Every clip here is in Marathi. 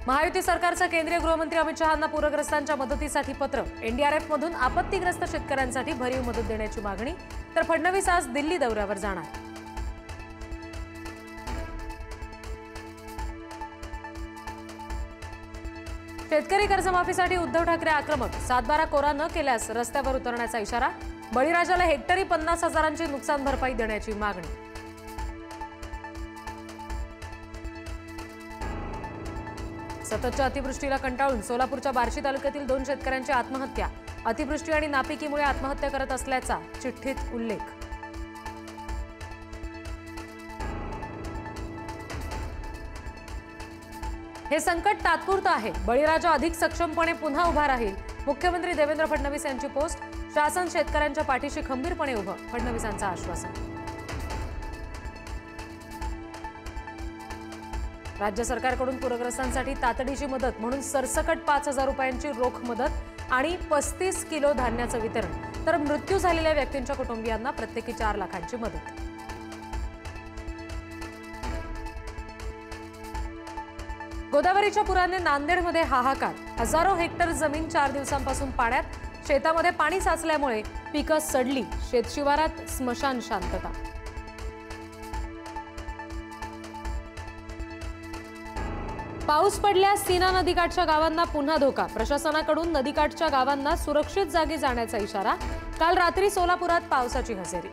महायुती सरकारचं केंद्रीय गृहमंत्री अमित शहांना पूरग्रस्तांच्या मदतीसाठी पत्र। एनडीआरएफ मधून आपत्तीग्रस्त शेतकऱ्यांसाठी भरीव मदत देण्याची मागणी। तर फडणवीस आज दिल्ली दौऱ्यावर जाणार। शेतकरी कर्जमाफीसाठी उद्धव ठाकरे आक्रमक। 7/12 कोरा न केल्यास रस्त्यावर उतरण्याचा इशारा। बळीराजाला हेक्टरी 50,000ची नुकसान भरपाई देण्याची मागणी। सततच्या अतिवृष्टीला कंटाळून सोलापूरच्या बार्शी तालुक्यातील 2 शेतकऱ्यांची आत्महत्या। अतिवृष्टी आणि नापिकीमुळे आत्महत्या करत असल्याचा चिठ्ठीत उल्लेख। हे संकट तात्पुरतं आहे। बळीराजा अधिक सक्षमपणे पुन्हा उभा राहील। मुख्यमंत्री देवेंद्र फडणवीस यांची पोस्ट। शासन शेतकऱ्यांच्या पाठीशी खंबीरपणे उभं, फडणवीसांचं आश्वासन। राज्य सरकारकडून पूरग्रस्तांसाठी तातडीची मदत म्हणून सरसकट 5,000 रुपयांची रोख मदत आणि 35 किलो धान्याचं वितरण। तर मृत्यू झालेल्या व्यक्तींच्या कुटुंबियांना प्रत्येकी 4 लाखांची मदत। गोदावरीच्या पुराने नांदेडमध्ये हाहाकार। हजारो हेक्टर जमीन 4 दिवसांपासून पाण्यात। शेतामध्ये पाणी साचल्यामुळे पिकं सडली। शेतशिवारात स्मशान शांतता। पाऊस पडल्यास सीना नदीकाठच्या गावांना पुन्हा धोका। प्रशासनाकडून नदीकाठच्या गावांना सुरक्षित जागी जाण्याचा इशारा। काल रात्री सोलापुरात पावसाची हजेरी।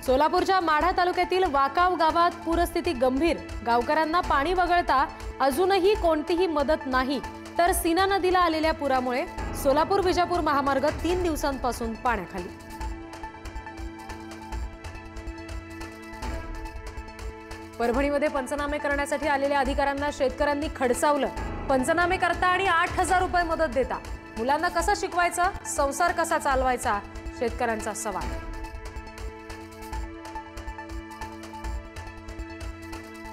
सोलापूरच्या माढा तालुक्यातील वाकाव गावात पूरस्थिती गंभीर। गावकऱ्यांना पाणी वगळता अजूनही कोणतीही मदत नाही। तर सीना नदीला आलेल्या पुरामुळे सोलापूर विजापूर महामार्ग 3 दिवसांपासून पाण्याखाली। परभणीमध्ये पंचनामे करण्यासाठी आलेल्या अधिकाऱ्यांना शेतकऱ्यांनी खडसावलं। पंचनामे करता आणि 8,000 रुपये मदत देता। मुलांना कसं शिकवायचं, संसार कसा चालवायचा, शेतकऱ्यांचा सवाल।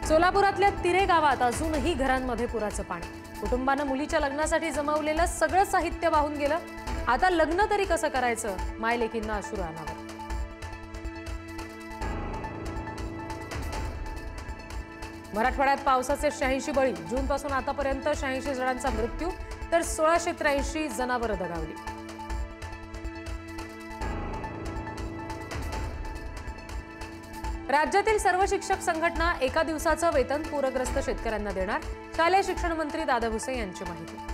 सोलापुरातल्या तिरे गावात अजूनही घरांमध्ये पुराचं पाणी। कुटुंबानं मुलीच्या लग्नासाठी जमवलेलं सगळं साहित्य वाहून गेलं। आता लग्न तरी कसं करायचं, मायलेकींना अश्रू अनावर। मराठवाड्यात पावसाचे 86 बळी। जूनपासून आतापर्यंत 86 जणांचा मृत्यू। तर 1683 जनावरं दगावली। राज्यातील सर्व शिक्षक संघटना एका दिवसाचं वेतन पूरग्रस्त शेतकऱ्यांना देणार। शालेय शिक्षण मंत्री दादा भुसे यांची माहिती।